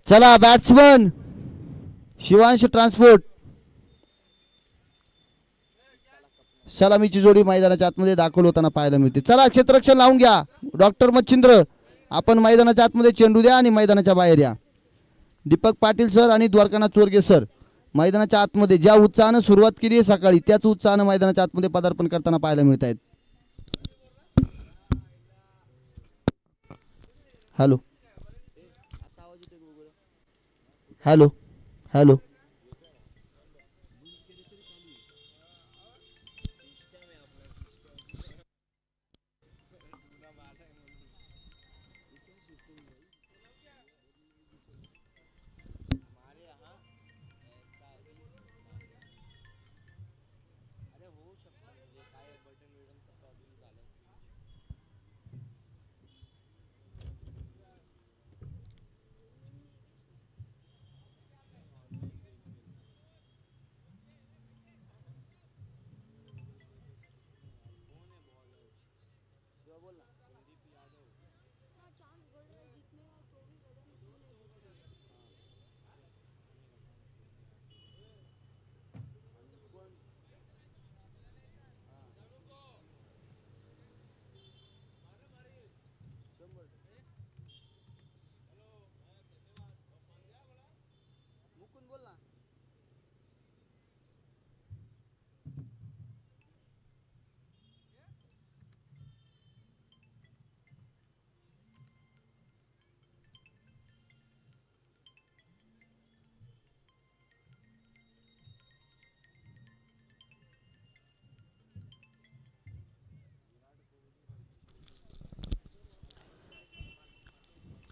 चला batsman Shivansh transport सलामीची जोडी मैदानाच्या आतमध्ये दाखल होताना पाहायला मिळते. चला क्षेत्ररक्षण लावून घ्या. डॉक्टर मच्छिंद्र आपण मैदानाच्या आतमध्ये चेंडू द्या आणि मैदानाच्या बाहेर या. दीपक पाटील सर आणि द्वारकानाथ चोरगे सर मैदानाच्या आतमध्ये ज्या उत्साहानं सुरुवात केली आहे सकाळी त्याच उत्साहानं मैदानाच्या आतमध्ये पदार्पण करताना पाहायला मिळत आहेत. Hello hello hello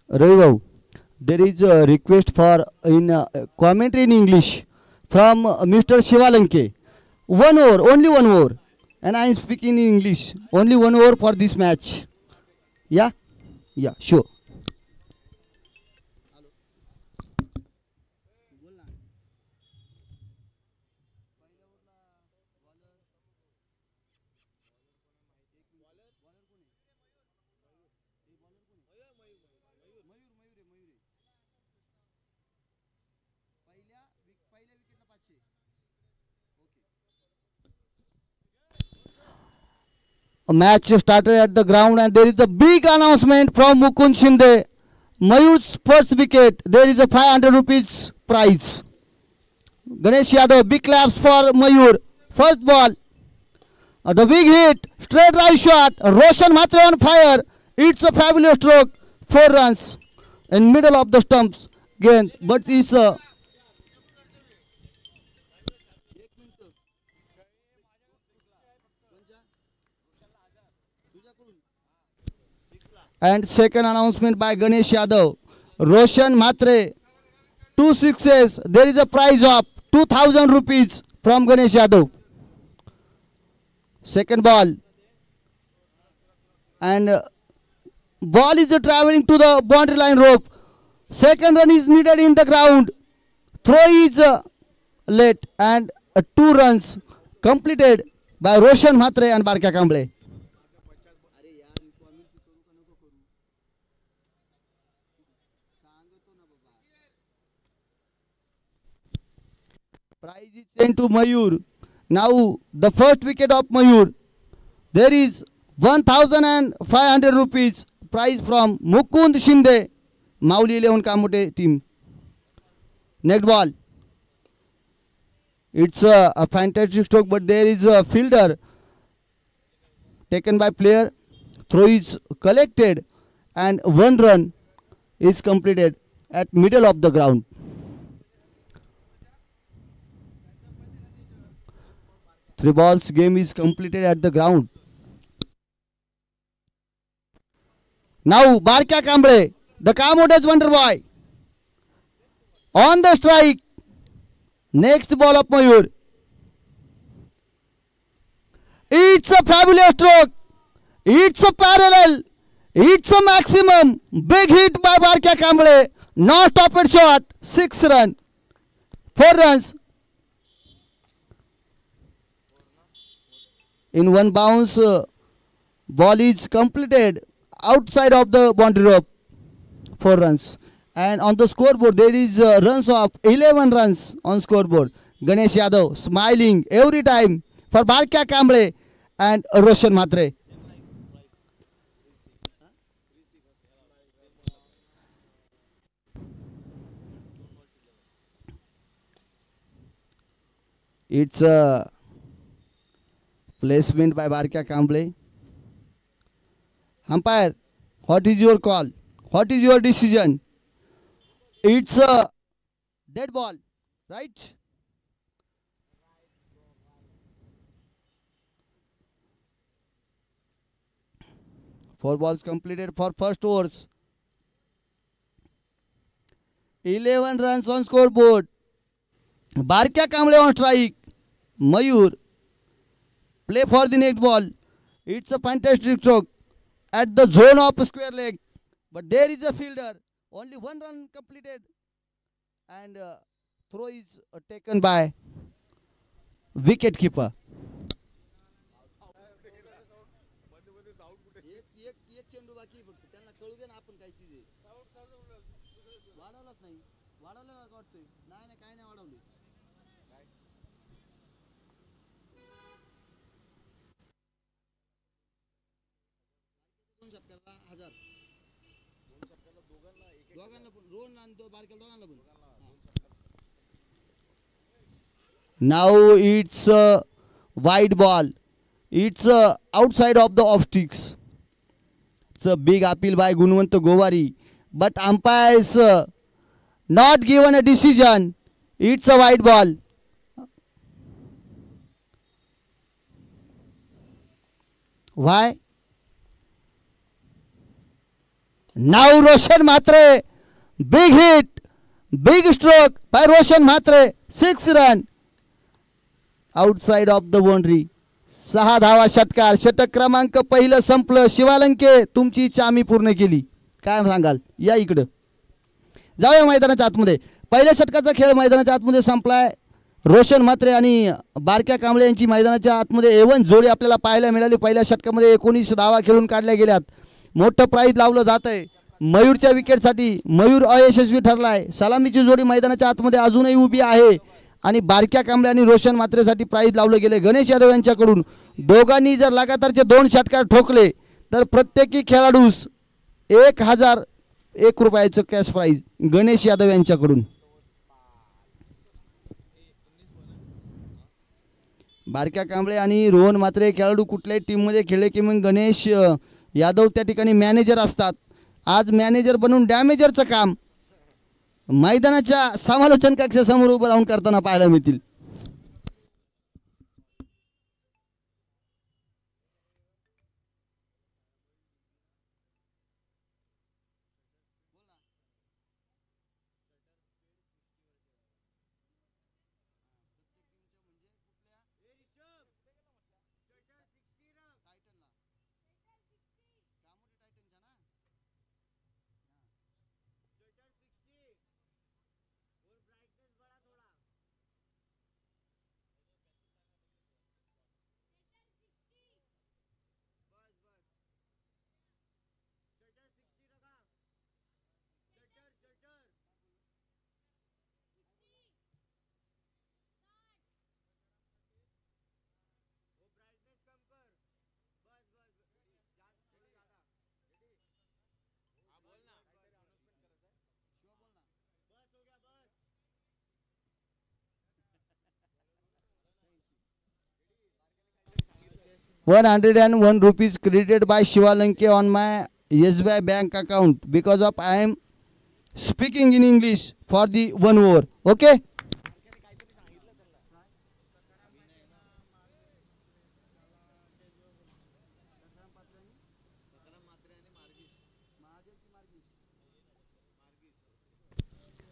Ravi Babu, there is a request for in commentary in English from Mr. Shivalanke. 1 over, only 1 over, and I am speaking in English. Only 1 over for this match. Yeah, yeah, sure. A match started at the ground and there is a big announcement from Mukund Shinde. Mayur's first wicket. There is a 500 rupees prize. Ganesh Yadav, big claps for Mayur. First ball. The big hit. Straight right shot. Roshan Mhatre on fire. It's a fabulous stroke. 4 runs. In middle of the stumps. Again, but it's a and second announcement by Ganesh Yadav. Roshan Mhatre, 2 sixes. There is a prize of 2000 rupees from Ganesh Yadav. Second ball. And ball is traveling to the boundary line rope. Second run is needed in the ground. Throw is late and 2 runs completed by Roshan Mhatre and Barkya Kamble. Prize is sent to Mayur. Now the first wicket of Mayur. There is 1500 rupees prize from Mukund Shinde. Mauli 11 Kamote team. Next ball. It's a fantastic stroke, but there is a fielder taken by player. Throw is collected and 1 run is completed at middle of the ground. Three balls game is completed at the ground. Now Barkya Kamble, the Kamote's Wonder Boy, on the strike. Next ball of Mayur. It's a fabulous stroke. It's a parallel. It's a maximum. Big hit by Barkya Kamble. No stopped shot. 6 runs. 4 runs. In one bounce, ball is completed outside of the boundary rope. 4 runs. And on the scoreboard, there is runs of 11 runs on scoreboard. Ganesh Yadav smiling every time for Barkya Kamble and Roshan Mhatre. It's a placement by Barkya Kamble. Umpire, what is your call? What is your decision? It's a dead ball, right? Four balls completed for first overs. 11 runs on scoreboard. Barkya Kamble on strike. Mayur play for the next ball. It's a fantastic stroke at the zone of square leg. But there is a fielder. Only 1 run completed. And throw is taken by wicket keeper. Now it's a wide ball. It's outside of the off sticks. It's a big appeal by Gunwant Govari. But umpires not given a decision. It's a wide ball. Why? Now Roshan Mhatre. Big hit. Big stroke by Roshan Mhatre. 6 runs. Outside of the boundary. 6 धावा षटकार. षटक क्रमांक पहिलं संपलं. शिवालंके तुमची इच्छा आम्ही पूर्ण केली. काय सांगाल? या इकडं जाऊया मैदानाच्या आतमध्ये. पहिल्या षटकाचा खेळ मैदानाच्या आतमध्ये संपलाय. रोशन म्हात्रे आणि बारक्या कांबळे यांची मैदानाच्या आतमध्ये एवन जोडी आपल्याला पाहायला मिळाली. पहिल्या षटकामध्ये 19 धावा खेळून काढल्या गेल्यात. मोठं प्राइज लावलं जात आहे. मयूरच्या विकेटसाठी मयूर अयशस्वी ठरलाय. सलामीची जोडी मैदानाच्या आतमध्ये अजूनही उभी आहे आणि बारक्या कांबळे आणि रोशन म्हात्रेसाठी प्राइज लावलं गेले गणेश यादव यांच्याकडून. दोघांनी जर लगातारचे 2 षटकार ठोकले तर प्रत्येकी खेळाडूस 1001 रुपयाचं कॅश प्राइज गणेश यादव यांच्याकडून. बारक्या कांबळे आणि रोहन म्हात्रे खेळाडू कुठल्याही टीममध्ये खेळले की मग गणेश यादव त्या ठिकाणी मॅनेजर असतात. आज मॅनेजर बनून डॅमेजरचं काम मैदानाच्या समालोचन कक्षासमोर उभं राहून करताना पाहायला मिळतील. ₹101 credited by Shivalanke on my SBI bank account because of I am speaking in English for the 1 over. Okay.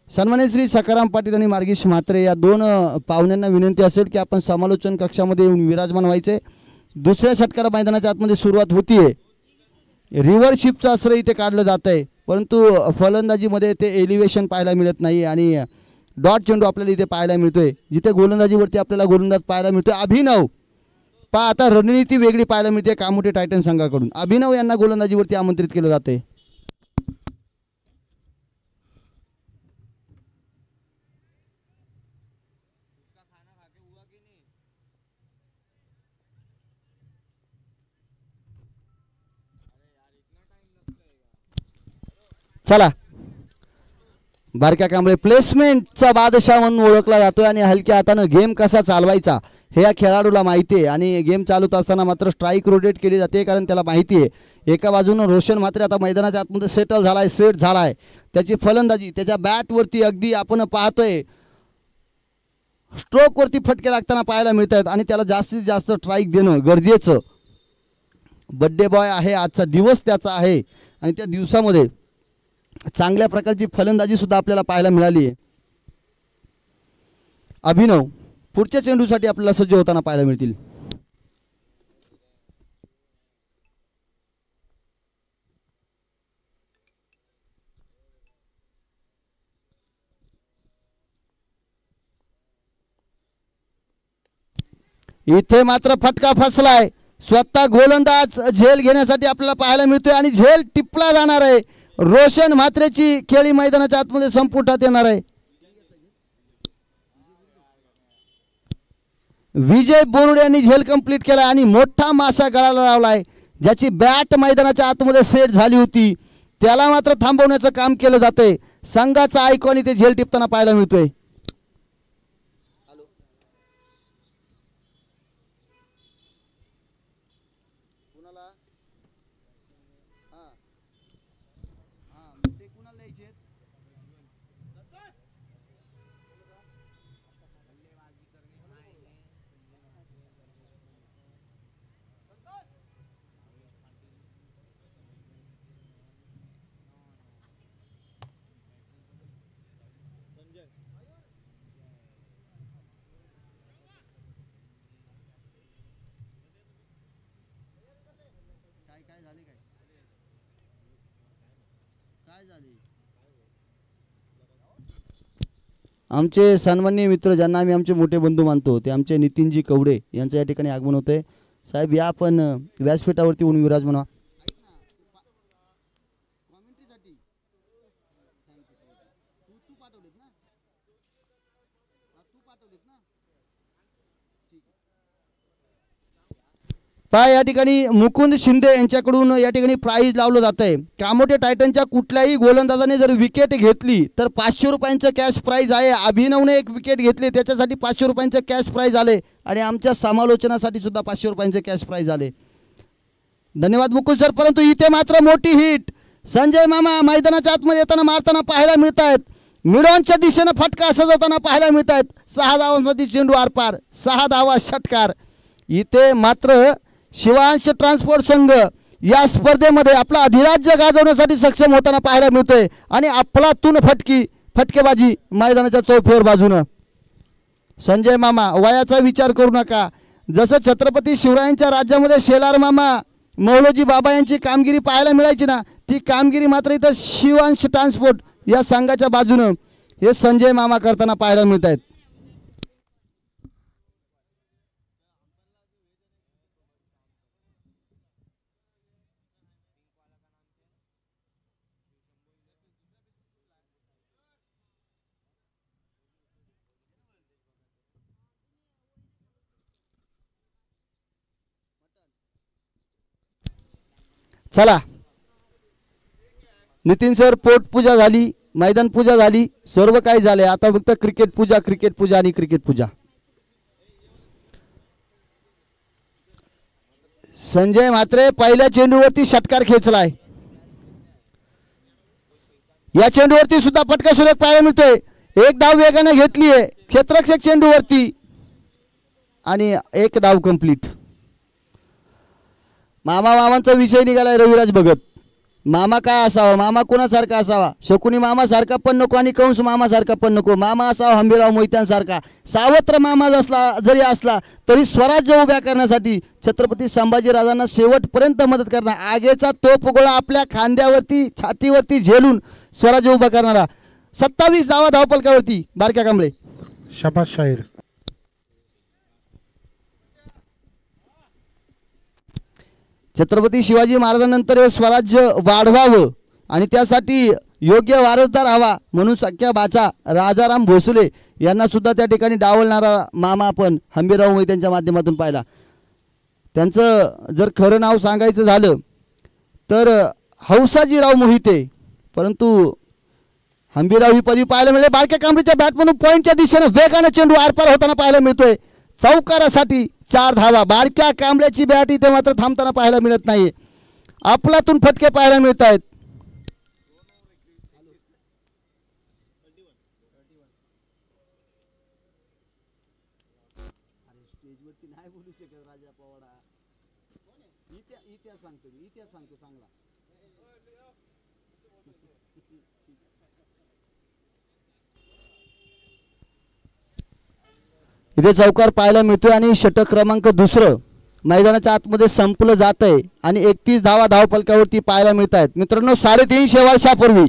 सन्माननीय श्री सकाराम पाटील आणि मार्गीश म्हात्रे या 2 पाहुण्यांना विनंती असेल की आपण समालोचन कक्षामध्ये येऊन विराजमान व्हायचे. दुसऱ्या षटकाला मैदानाच्या आतमध्ये सुरुवात होतीये. रिव्हर्स शिफ्टचं अस्त्र इथे काढलं जात आहे, परंतु फलंदाजीमध्ये ते एलिव्हेशन पाहायला मिळत नाही आणि डॉट चेंडू आपल्याला इथे पाहायला मिळतोय. जिथे गोलंदाजीवरती आपल्याला गोलंदाज पाहायला मिळतोय अभिनव. पहा आता रणनीती वेगळी पाहायला मिळते कामोठे टायटन संघाकडून. अभिनव यांना गोलंदाजीवरती आमंत्रित केलं जाते. चला, बारक्या कांबळे प्लेसमेंटचा बादशाह म्हणून ओळखला जातोय आणि हलक्या हातानं गेम कसा चालवायचा हे या खेळाडूला माहिती आहे. आणि गेम चालवत असताना मात्र स्ट्राईक रोटेट केली जाते, कारण त्याला माहिती आहे एका बाजूनं रोशन मात्र आता मैदानाच्या आतमध्ये सेटल झालाय, सेट झालाय. त्याची फलंदाजी त्याच्या बॅटवरती अगदी आपण पाहतोय स्ट्रोकवरती फटके लागताना पाहायला मिळत आहेत आणि त्याला जास्तीत जास्त स्ट्राईक देणं गरजेचं. बड्डे बॉय आहे, आजचा दिवस त्याचा आहे आणि त्या दिवसामध्ये चांगल्या प्रकारची फलंदाजी सुद्धा आपल्याला पाहायला मिळाली आहे. अभिनव पुढच्या चेंडूसाठी आपल्याला सज्ज होताना पाहायला मिळतील. इथे मात्र फटका फसलाय. स्वतः गोलंदाज झेल घेण्यासाठी आपल्याला पाहायला मिळतोय आणि झेल टिपला जाणार आहे. रोशन म्हात्रेची खेळी मैदानाच्या आतमध्ये संपुटात येणार आहे. विजय बोरुडे यांनी झेल कंप्लीट केला आणि मोठा मासा गळाला लावलाय. ज्याची बॅट मैदानाच्या आतमध्ये सेट झाली होती त्याला मात्र थांबवण्याचं काम केलं जातंय. संघाचा आयकॉन इथे झेल टिपताना पाहायला मिळतोय. आमचे सन्माननीय मित्र ज्यांना आम्ही आमचे मोठे बंधू मानतो ते आमचे नितीनजी कवडे यांचं या ठिकाणी आगमन होतंय. साहेब या आपण व्यासपीठावरती येऊन विराजमान. पहा या ठिकाणी मुकुंद शिंदे यांच्याकडून या ठिकाणी प्राइज लावलं जात आहे. कामोठे टायटनच्या कुठल्याही गोलंदाजाने जर विकेट घेतली तर 500 रुपयांचं कॅश प्राइज आहे. अभिनवने एक विकेट घेतली त्याच्यासाठी 500 रुपयांचं कॅश प्राइज आले आणि आमच्या समालोचनासाठी सुद्धा 500 रुपयांचं कॅश प्राइज आले. धन्यवाद मुकुंद सर. परंतु इथे मात्र मोठी हिट संजय मामा मैदानाच्या आतमध्ये येताना मारताना पाहायला मिळत आहेत. मिडॉनच्या दिशेनं फटका सजवताना पाहायला मिळत आहेत. 6 धावांसाठी चेंडू आरपार, 6 धावा षटकार. इथे मात्र शिवांश ट्रान्सपोर्ट संघ या स्पर्धेमध्ये आपला अधिराज्य गाजवण्यासाठी सक्षम होताना पाहायला मिळतोय आणि अफलातून फटकेबाजी मैदानाच्या चौफेर बाजूनं. संजय मामा वयाचा विचार करू नका. जसं छत्रपती शिवरायांच्या राज्यामध्ये शेलार मामा मौलोजी बाबा यांची कामगिरी पाहायला मिळायची ना, ती कामगिरी मात्र इथं शिवांश ट्रान्सपोर्ट या संघाच्या बाजूनं हे संजय मामा करताना पाहायला मिळत आहेत. चला नितीन सर, पोट पूजा झाली, मैदान पूजा झाली, सर्व काही झाले. आता फक्त क्रिकेट पूजा आणि क्रिकेट पूजा. संजय म्हात्रे पहिल्या चेंडूवरती षटकार खेचलाय. या चेंडूवरती सुद्धा फटका सुरेख पाहायला मिळतोय. एक धाव वेगाने घेतली आहे क्षेत्ररक्षक चेंडूवरती आणि एक धाव कंप्लीट. मामांचा विषय निघालाय रविराज भगत. मामा काय असावा, मामा कोणासारखा असावा, शकुनी मामासारखा पण नको आणि कंस मामासारखा पण नको, मामा असावा हंबीरराव मोहित्यांसारखा. सावत्र मामा जरी असला तरी स्वराज्य उभ्या करण्यासाठी छत्रपती संभाजीराजांना शेवटपर्यंत मदत करणार, आगेचा तोफगोळा आपल्या खांद्यावरती छातीवरती झेलून स्वराज्य उभा करणारा. 27 धावा धावपलकावरती बारक्या कांबळे. शाबास शाहीर. छत्रपती शिवाजी महाराजांनंतर हे स्वराज्य वाढवावं आणि त्यासाठी योग्य वारसदार हवा म्हणून सख्या बाचा राजाराम भोसले यांना सुद्धा त्या ठिकाणी डावलणारा मामा आपण हंबीरराव मोहित्यांच्या माध्यमातून पाहिला. त्यांचं जर खरं नाव सांगायचं झालं तर हौसाजीराव मोहिते, परंतु हंबीरराव ही पदवी पाहायला मिळाली. बारक्या कांबळीच्या बॅटमधून पॉईंटच्या दिशेने वेगाने चेंडू आरपार होताना पाहायला मिळतोय. चौकारासाठी 4 धावा. बारक्या कांबळ्याची बॅट इथे मात्र थांबताना पाहायला मिळत नाही. आपलातून फटके पाहायला मिळत आहेत. इथे चौकार पाहायला मिळतोय आणि षटक क्रमांक 2 मैदानाच्या आतमध्ये संपलं जात आहे आणि 31 धावा धावपलकावरती पाहायला मिळत आहेत. मित्रांनो, 350 वर्षापूर्वी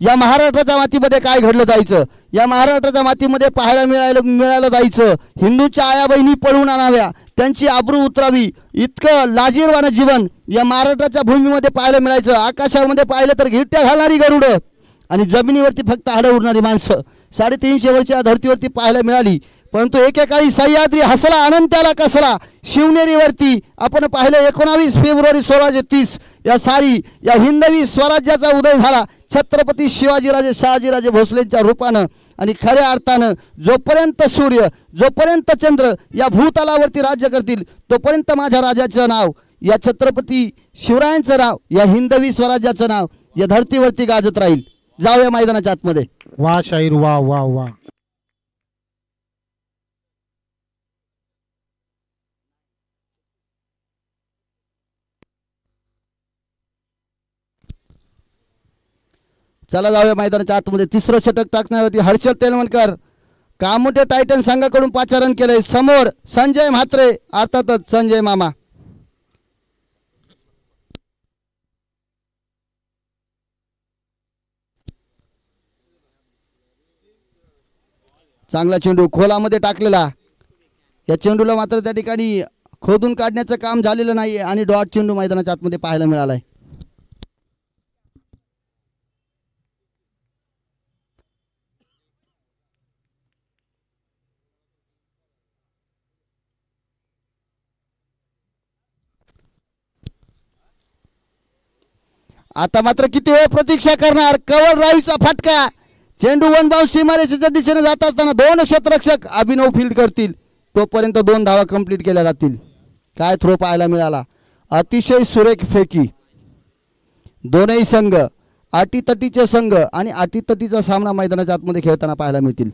या महाराष्ट्राच्या मातीमध्ये काय घडलं जायचं, या महाराष्ट्राच्या मातीमध्ये पाहायला मिळालं जायचं. हिंदूच्या आया बहिणी पळवून आणाव्या, त्यांची आबरू उतरावी, इतकं लाजीरवाणं जीवन या महाराष्ट्राच्या भूमीमध्ये पाहायला मिळायचं. आकाशामध्ये पाहिलं तर घिरट्या घालणारी गरुडं आणि जमिनीवरती फक्त हाडं उडणारी माणसं 350 वर्षाच्या धर्तीवरती पाहायला मिळाली. परंतु एकेकाळी सह्याद्री हसला अनंत्याला कसला शिवनेरीवरती आपण पाहिलं 19 फेब्रुवारी 1630 या हिंदवी स्वराज्याचा उदय झाला छत्रपती शिवाजीराजे शहाजीराजे भोसलेंच्या रूपानं. आणि खऱ्या अर्थानं जोपर्यंत सूर्य जोपर्यंत चंद्र या भूतलावरती राज्य करतील तोपर्यंत माझ्या राजाचं नाव, या छत्रपती शिवरायांचं नाव, या हिंदवी स्वराज्याचं नाव या धर्तीवरती गाजत राहील. जाऊया मैदानाच्या आतमध्ये. वा शाहीर वा वा वा. चला जाऊया मैदानाच्या आतमध्ये. 3रं षटक टाकण्यावरती हर्षल तेलवणकर कामोटे टायटन संघाकडून पाचारण केले. समोर संजय म्हात्रे, अर्थातच संजय मामा. चांगला चेंडू खोलामध्ये टाकलेला. या चेंडूला मात्र त्या ठिकाणी खोदून काढण्याचं काम झालेलं नाही आणि डॉट चेंडू मैदानाच्या आतमध्ये पाहायला मिळालाय. आता मात्र किती वेळ प्रतीक्षा करणार. कव्हर ड्राईव्हचा फटका. चेंडू 1 बाउंस सीमारेषेच्या दिशेने जात असताना 2 क्षेत्ररक्षक अभिनव फील्ड करतील, तोपर्यंत 2 धावा कंप्लीट केल्या जातील. काय थ्रो पाहायला मिळाला. अतिशय सुरेख फेकी. दोनही संघ अटीतटीचे संघ आणि अटीतटीचा सामना मैदानाच्या आतमध्ये खेळताना पाहायला मिळतील.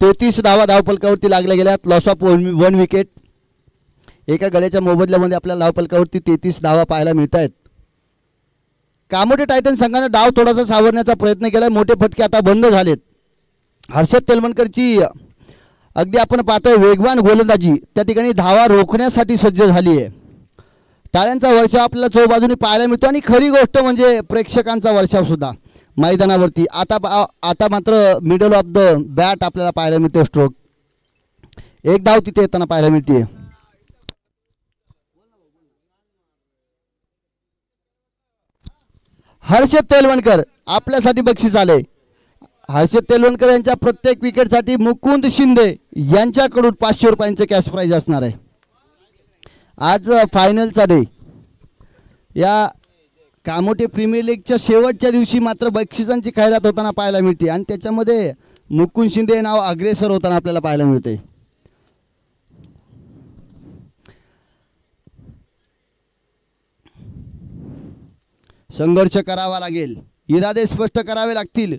तेहतीस धावा धावपलकावरती लागल्या गेल्यात. Loss of 1 wicket. एका गळ्याच्या मोबदल्यामध्ये आपल्याला धावपलकावरती 33 धावा पाहायला मिळत आहेत. कामोटे टायटन संघाने डाव थोडासा सावरण्याचा प्रयत्न केला. मोठे फटके आता बंद झालेत. हर्षद तेलवणकरची अगदी आपण पाहतोय वेगवान गोलंदाजी त्या ठिकाणी धावा रोखण्यासाठी सज्ज झाली आहे. टाळ्यांचा वर्षाव आपल्याला चौबाजूने पाहायला मिळतो आणि खरी गोष्ट म्हणजे प्रेक्षकांचा वर्षाव सुद्धा मैदानावरती. आता मात्र मिडल ऑफ द बॅट आपल्याला पाहायला मिळतो स्ट्रोक. एक धाव तिथे येताना पाहायला मिळते. हर्षद तेलवणकर आपल्यासाठी बक्षीस आले. हर्षद तेलवणकर यांच्या प्रत्येक विकेटसाठी मुकुंद शिंदे यांच्याकडून 500 रुपयांचे कॅश प्राइज असणार आहे. आज फायनलचा डे. या कामोठे प्रीमियर लीगच्या शेवटच्या दिवशी मात्र बक्षिसांची खैरात होताना पाहायला मिळते आणि त्याच्यामध्ये मुकुंद शिंदे हे नाव अग्रेसर होताना आपल्याला पाहायला मिळते. संघर्ष करावा लागेल, इरादे स्पष्ट करावे लागतील,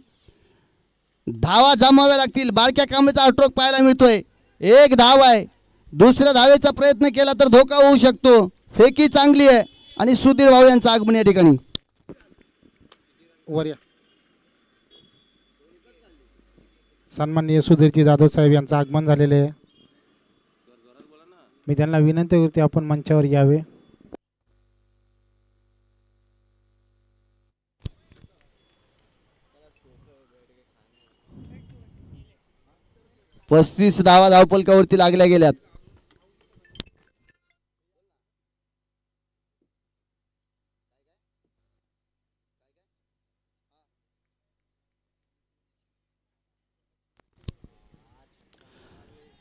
धावा जमाव्या लागतील. बारक्या कांबळेचा आउटस्ट्रोक पाहायला मिळतोय. एक धाव आहे, दुसऱ्या धावेचा प्रयत्न केला तर धोका होऊ शकतो. फेकी चांगली आहे आणि सुधीर भाऊ यांचं आगमन या ठिकाणी. वर या. सन्माननीय सुधीरजी जाधव साहेब यांचं आगमन झालेले आहे. मी त्यांना विनंती करते आपण मंचावर यावे. पस्तीस धावा धावपलकावरती लागल्या गेल्यात.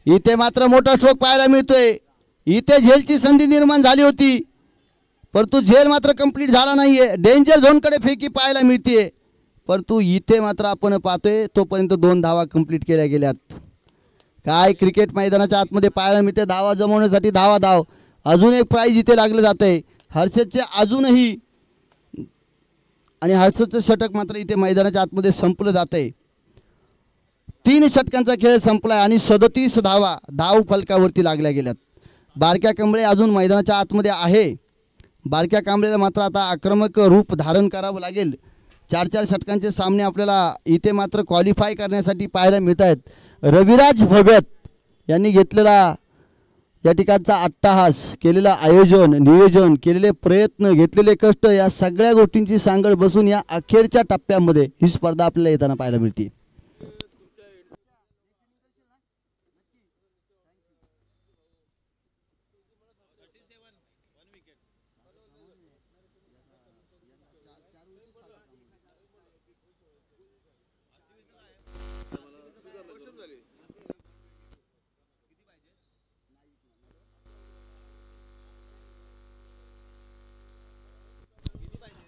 इथे मात्र मोठा स्ट्रोक पाहायला मिळतोय. इथे झेलची संधी निर्माण झाली होती परंतु झेल मात्र कंप्लीट झाला नाहीये. डेंजर झोनकडे फेकी पाहायला मिळते परंतु इथे मात्र आपण पाहतोय तोपर्यंत 2 धावा कंप्लीट केल्या गेल्यात. काय क्रिकेट मैदानाच्या आतमध्ये पाहायला मिळते. धावा जमवण्यासाठी धाव. अजून एक प्राइज इथे लागलं जात आहे हर्षदचे अजूनही. आणि हर्षदचं षटक मात्र इथे मैदानाच्या आतमध्ये संपलं जात आहे. 3 षटकांचा खेळ संपलाय आणि 37 धावा धाव फलकावरती लागल्या गेल्यात. बारक्या कांबळे अजून मैदानाच्या आतमध्ये आहे. बारक्या कांबळेला मात्र आता आक्रमक रूप धारण करावं लागेल. 4-4 षटकांचे सामने आपल्याला इथे मात्र क्वालिफाय करण्यासाठी पाहायला मिळत आहेत. रविराज भगत यांनी घेतलेला या ठिकाणचा अट्टहास, केलेलं आयोजन, नियोजन, केलेले प्रयत्न, घेतलेले कष्ट या सगळ्या गोष्टींची सांगड बसून या अखेरच्या टप्प्यामध्ये ही स्पर्धा आपल्याला येताना पाहायला मिळते.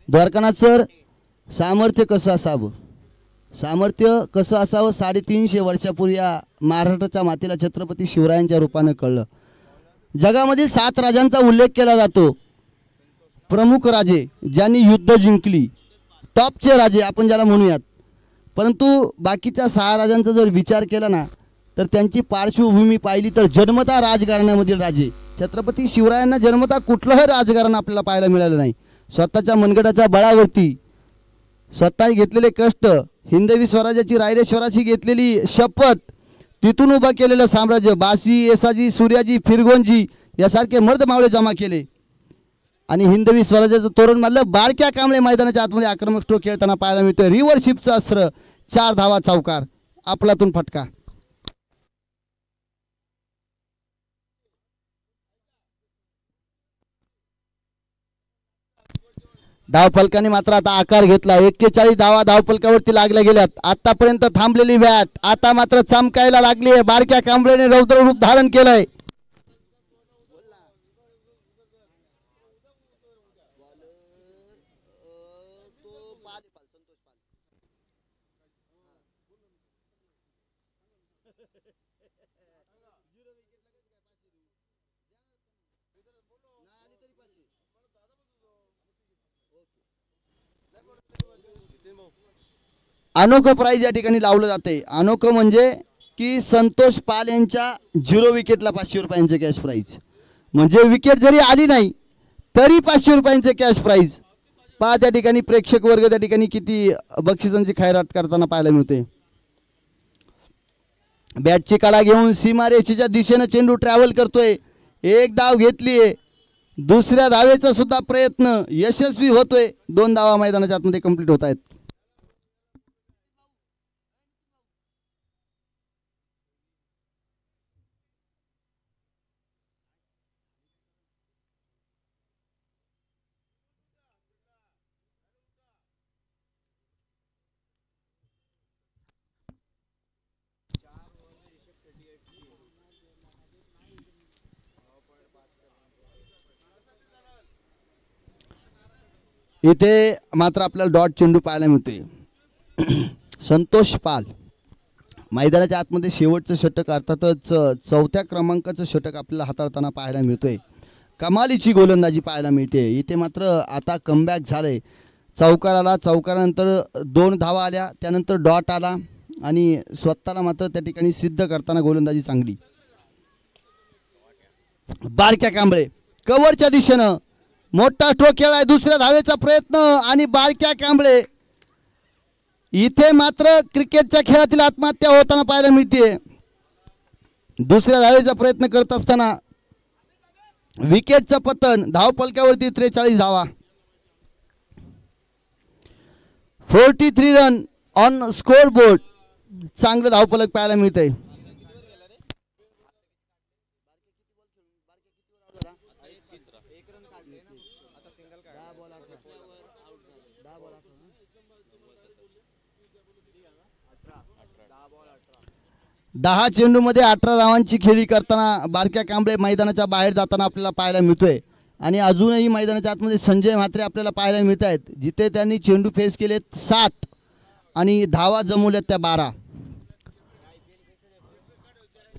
द्वारकानाथ सर, सामर्थ्य कसं असावं, 350 वर्षापूर्वी या महाराष्ट्राच्या मातेला छत्रपती शिवरायांच्या रूपानं कळलं. जगामधील 7 राजांचा उल्लेख केला जातो. प्रमुख राजे ज्यांनी युद्ध जिंकली, टॉपचे राजे आपण ज्याला म्हणूयात. परंतु बाकीच्या 6 राजांचा जर विचार केला ना तर त्यांची पार्श्वभूमी पाहिली तर जन्मता राजघराण्यामधील राजे. छत्रपती शिवरायांना जन्मता कुठलंही राजकारण आपल्याला पाहायला मिळालं नाही. स्वतःच्या मनगटाच्या बळावरती स्वतः घेतलेले कष्ट, हिंदवी स्वराज्याची रायरेश्वराची घेतलेली शपथ, तिथून उभं केलेलं साम्राज्य, बासी, येसाजी, सूर्याजी, फिरगोनजी यासारखे मर्द मावळे जमा केले आणि हिंदवी स्वराज्याचं तोरण मारलं. बारक्या कांबळे मैदानाच्या आतमध्ये आक्रमक स्ट्रोक खेळताना पाहायला मिळतं. रिव्हरशिपचं अस्त्र, 4 धावा चौकार, आपलातून फटका. धावफलकाने मात्र आता आकार घेतला. 41 धावा धावफलकावरती लागल्या गेल्यात. आतापर्यंत थांबलेली बॅट आता मात्र चमकायला लागली आहे. बारक्या कांबळेने रौद्र रूप धारण केलंय. अनोखं प्राइज या ठिकाणी लावलं जाते. अनोखं म्हणजे की संतोष पाल यांच्या 0 विकेटला 500 रुपयांचे कॅश प्राइज. म्हणजे विकेट जरी आली नाही तरी 500 रुपयांचे कॅश प्राइज. पहा त्या ठिकाणी प्रेक्षक वर्ग त्या ठिकाणी किती बक्षिसांची खैरात करताना पाहायला मिळते. बॅटची कला घेऊन सीमारेषेच्या दिशेने चेंडू ट्रॅव्हल करतोय. एक धाव घेतलीये, दुसऱ्या धावेचा सुद्धा प्रयत्न यशस्वी होतोय. 2 धावा मैदानाच्या आतमध्ये कंप्लीट होत आहेत. इथे मात्र आपल्याला डॉट चेंडू पाहायला मिळते. संतोष पाल मैदानाच्या आतमध्ये शेवटचं षटक अर्थातच चौथ्या क्रमांकाचं षटक आपल्याला हाताळताना पाहायला मिळतोय. कमालीची गोलंदाजी पाहायला मिळते. इथे मात्र आता कमबॅक झालंय. चौकार आला, चौकारानंतर 2 धावा आल्या, त्यानंतर डॉट आला आणि स्वतःला मात्र त्या ठिकाणी सिद्ध करताना गोलंदाजी चांगली. बारक्या कांबळे कव्हरच्या दिशेनं मोठा स्ट्रोक खेळाय, दुसऱ्या धावेचा प्रयत्न आणि बारक्या कांबळे इथे मात्र क्रिकेटच्या खेळातील आत्महत्या होताना पाहायला मिळते. दुसऱ्या धावेचा प्रयत्न करत असताना विकेटचं पतन. धावफलकावरती 43 धावा, 43 रन ऑन स्कोर बोर्ड. चांगलं धावफलक पाहायला मिळतंय. दहा चेंडूमध्ये 18 धावांची खेळी करताना बारक्या कांबळे मैदानाच्या बाहेर जाताना आपल्याला पाहायला मिळतोय. आणि अजूनही मैदानाच्या आतमध्ये संजय म्हात्रे आपल्याला पाहायला मिळत आहेत, जिथे त्यांनी चेंडू फेस केलेत 7 आणि धावा जमवल्यात त्या 12.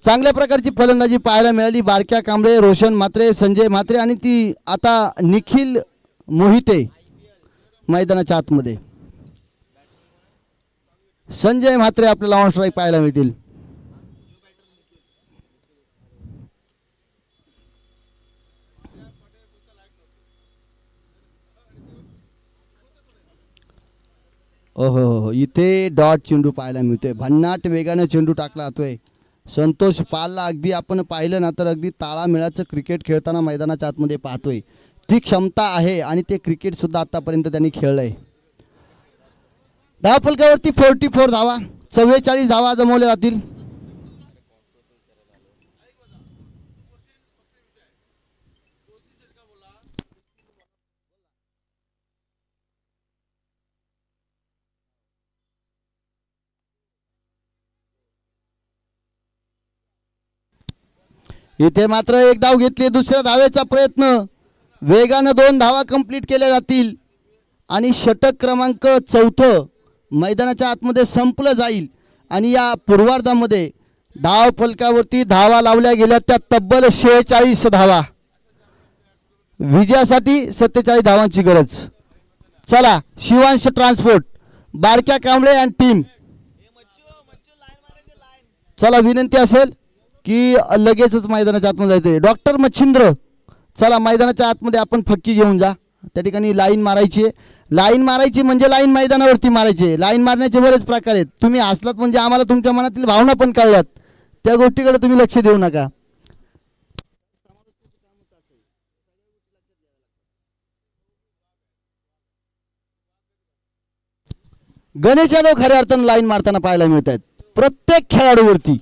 चांगल्या प्रकारची फलंदाजी पाहायला मिळाली. बारक्या कांबळे, रोशन म्हात्रे, संजय म्हात्रे आणि ती आता निखिल मोहिते मैदानाच्या आतमध्ये. संजय म्हात्रे आपल्याला ऑन स्ट्राईक पाहायला मिळतील. ओहो, इथे डॉट चेंडू पाहायला मिळतोय. भन्नाट वेगाने चेंडू टाकला जातोय. संतोष पालला अगदी आपण पाहिलं ना तर अगदी ताळामेळाचं क्रिकेट खेळताना मैदानाच्या आतमध्ये पाहतोय. ती क्षमता आहे आणि ते क्रिकेट सुद्धा आतापर्यंत त्यांनी खेळलंय. धावफलकावरती 44 धावा, 44 धावा जमवल्या जातील. इथे मात्र एक धाव घेतली. दुसऱ्या धावेचा प्रयत्न. वेगानं 2 धावा कंप्लीट केल्या जातील आणि षटक क्रमांक 4 मैदानाच्या आतमध्ये संपलं जाईल. आणि या पूर्वार्धामध्ये धाव फलकावरती धावा लावल्या गेल्या त्या तब्बल 46 धावा. विजयासाठी 47 धावांची गरज. चला शिवांश ट्रान्सपोर्ट, बारक्या कांबळे आणि टीम, चला विनंती असेल की लगेचच मैदानाच्या आतमध्ये जायचे. डॉक्टर मच्छिंद्र, चला मैदानाच्या आतमध्ये आपण फक्की घेऊन जा. त्या ठिकाणी लाईन मारायची. लाईन मारायची म्हणजे लाईन मैदानावरती मारायची. लाईन मारण्याचे बरेच प्रकार आहेत. तुम्ही हसलात म्हणजे आम्हाला तुमच्या मनातील भावना पण कळल्यात. त्या गोष्टीकडे तुम्ही लक्ष देऊ नका. गणेश यादव खऱ्या अर्थानं लाईन मारताना पाहायला मिळत आहेत. प्रत्येक खेळाडूवरती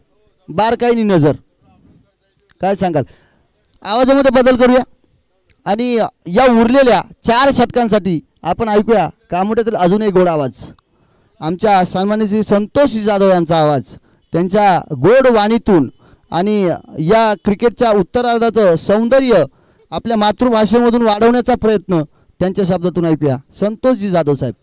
बारकाईने नजर. काय सांगाल? आवाजामध्ये बदल करूया आणि या उरलेल्या 4 षटकांसाठी आपण ऐकूया कामोट्यातील अजून एक गोड आवाज. आमच्या सन्माननीय श्री संतोष जाधव यांचा आवाज, त्यांच्या गोड वाणीतून आणि या क्रिकेटच्या उत्तरार्धाचं सौंदर्य आपल्या मातृभाषेमधून वाढवण्याचा प्रयत्न त्यांच्या शब्दातून ऐकूया. संतोषजी जाधव साहेब.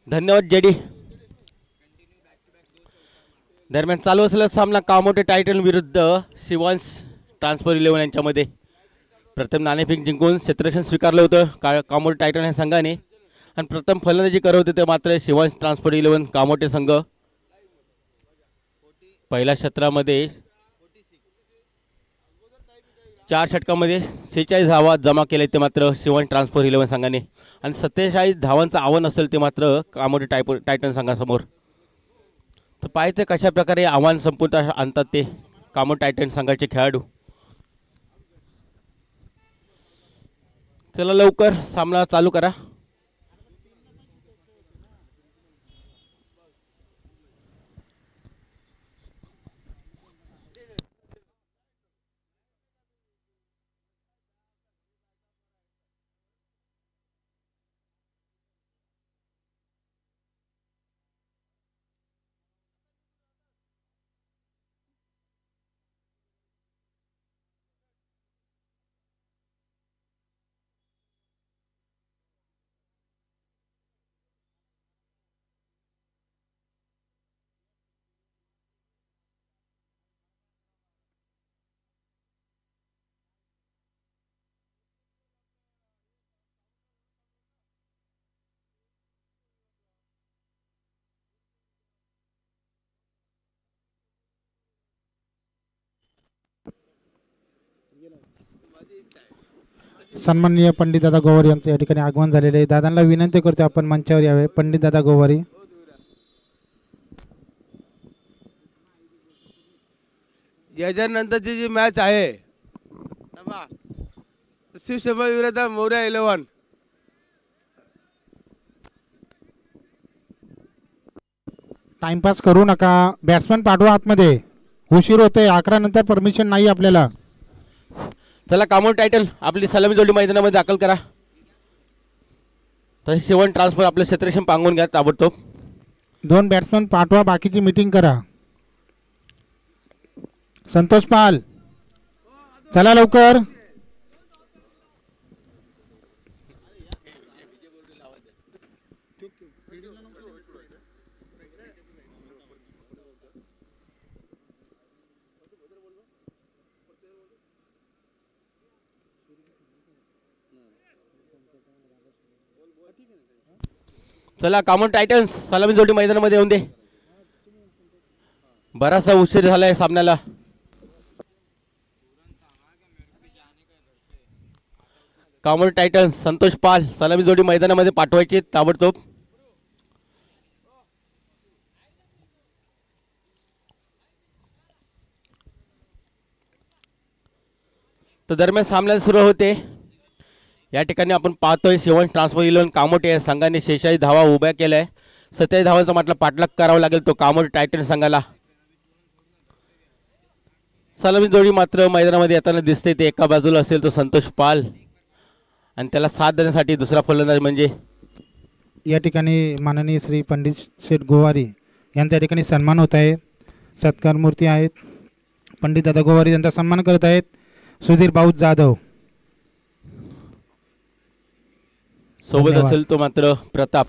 धन्यवाद जेडी. दरम्यान चालू असलेला सामना कामोटे टायटन विरुद्ध शिवांश ट्रान्सफर 11 यांच्यामध्ये. प्रथम नाणेफेक जिंकून क्षेत्ररक्षण स्वीकारलं होतं कामोटे टायटन या संघाने आणि प्रथम फलंदाजी करत होते ते मात्र शिवांश ट्रान्सफर 11 कामोटे संघ. पहिल्या क्षेत्रामध्ये 4 षटकामध्ये 46 धावा जमा केले ते मात्र शिवण ट्रान्सफर 11 संघाने आणि 47 धावांचं आव्हान असेल ते मात्र कामोडी टायटन संघासमोर. तर पाहायचं कशा प्रकारे आव्हान संपूर्ण आणतात ते कामोडी टायटन संघाचे खेळाडू. चला लवकर सामना चालू करा. सन्माननीय पंडित दादा गोवारी यांचं या ठिकाणी आगमन झालेले आहे. दादांना विनंती करतो आपण मंचावर यावे. पंडित दादा गोवारी. याच्यानंतरची जी मॅच आहे शिवसेना विरुद्ध मोर्या 11. टाइमपास करू नका. बॅट्समन पाठवा आतमध्ये. उशीर होतोय. 11 नंतर परमिशन नाही आपल्याला. चला कामोडी टायटन आपली सलामी जोडी मैदानामध्ये दाखल करा. तसे शिवण ट्रान्सफर आपलं क्षेत्रक्षम पांगून घ्या ताबडतोब. 2 बॅट्समन पाठवा. बाकीची मीटिंग करा. संतोष पाल चला लवकर. चला कामोडी टायटन्स सलामी जोडी मैदानामध्ये येऊन दे. बराचसा उशीर झालाय सामन्याला. कामोडी टायटन्स संतोष पाल सलामी जोडी मैदानामध्ये पाठवायची ताबडतोब. तर दरम्यान सामना सुरू होते. या ठिकाणी आपण पाहतोय शिवण ट्रान्सफर 11 कामोटी या संघाने 46 धावा उभ्या केल्या आहे. 27 धावांचा म्हटलं पाठलाग करावा लागेल तो कामोटी टायटन संघाला. सलामी जोडी मात्र मैदानामध्ये येताना दिसते. ते एका बाजूला असेल तो संतोष पाल आणि त्याला साथ देण्यासाठी दुसरा फलंदाज म्हणजे या ठिकाणी माननीय श्री पंडित शेठ गोवारी यांचा या ठिकाणी सन्मान होत आहे. सत्कार मूर्ती आहेत. पंडित दादा गोवारी यांचा सन्मान करत आहेत. सुधीर भाऊ जाधव सोबत धन्यवाद. असेल तो मात्र प्रताप.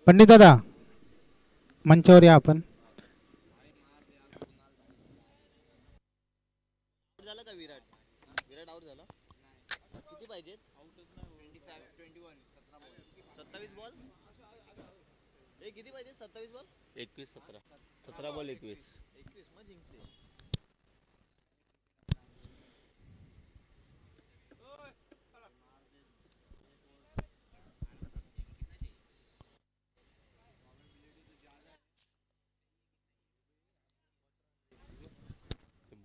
पंडित दादा मंचावर या आपण. किती पाहिजे? 27 बॉल 21 17 17 बॉल 21 मग जिंकते.